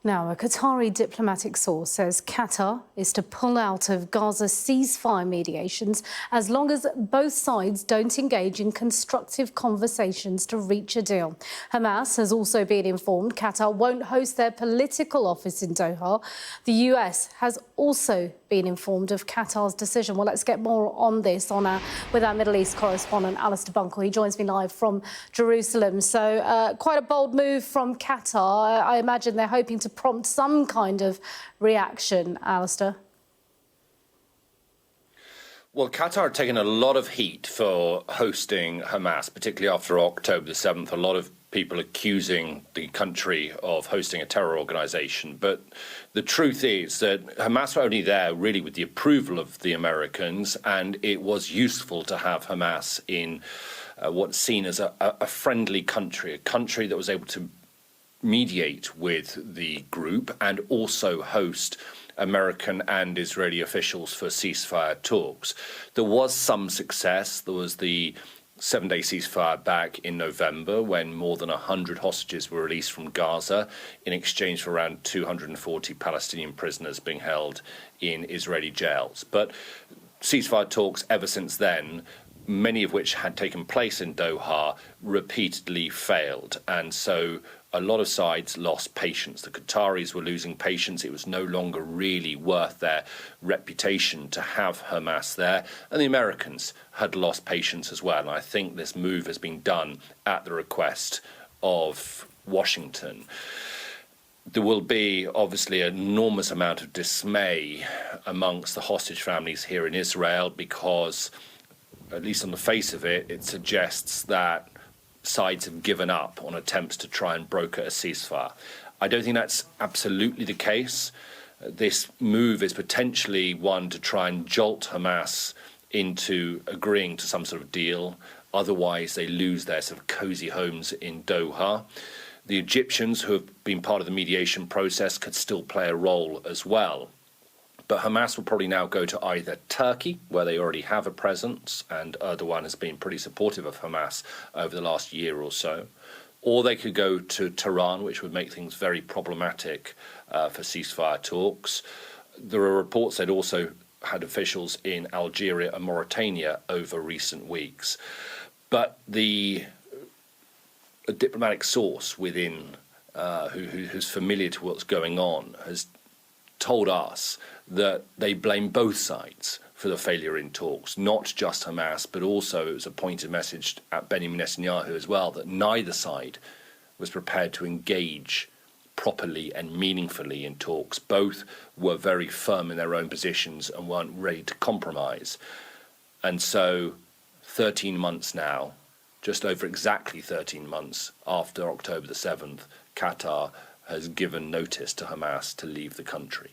Now, a Qatari diplomatic source says Qatar is to pull out of Gaza ceasefire mediations as long as both sides don't engage in constructive conversations to reach a deal. Hamas has also been informed Qatar won't host their political office in Doha. The US has also been informed of Qatar's decision. Well, let's get more on this with our Middle East correspondent, Alistair Bunkle. He joins me live from Jerusalem. So quite a bold move from Qatar. I imagine they're hoping to prompt some kind of reaction, Alistair. Well, Qatar had taken a lot of heat for hosting Hamas, particularly after October the 7th. A lot of people accusing the country of hosting a terror organization. But the truth is that Hamas were only there really with the approval of the Americans, and it was useful to have Hamas in what's seen as a friendly country, a country that was able to mediate with the group and also host American and Israeli officials for ceasefire talks. There was some success. There was the 7-day ceasefire back in November when more than 100 hostages were released from Gaza in exchange for around 240 Palestinian prisoners being held in Israeli jails. But ceasefire talks ever since then, many of which had taken place in Doha, repeatedly failed. And so a lot of sides lost patience. The Qataris were losing patience. It was no longer really worth their reputation to have Hamas there. And the Americans had lost patience as well. And I think this move has been done at the request of Washington. There will be obviously an enormous amount of dismay amongst the hostage families here in Israel because, at least on the face of it, it suggests that sides have given up on attempts to try and broker a ceasefire. I don't think that's absolutely the case. This move is potentially one to try and jolt Hamas into agreeing to some sort of deal. Otherwise, they lose their sort of cozy homes in Doha. The Egyptians, who have been part of the mediation process, could still play a role as well. But Hamas will probably now go to either Turkey, where they already have a presence, and Erdogan has been pretty supportive of Hamas over the last year or so, or they could go to Tehran, which would make things very problematic for ceasefire talks. There are reports they'd also had officials in Algeria and Mauritania over recent weeks. But a diplomatic source within who's familiar to what's going on has told us that they blame both sides for the failure in talks, not just Hamas, but also it was a pointed message at Benjamin Netanyahu as well that neither side was prepared to engage properly and meaningfully in talks. Both were very firm in their own positions and weren't ready to compromise. And so 13 months now, just over exactly 13 months after October the 7th, Qatar has given notice to Hamas to leave the country.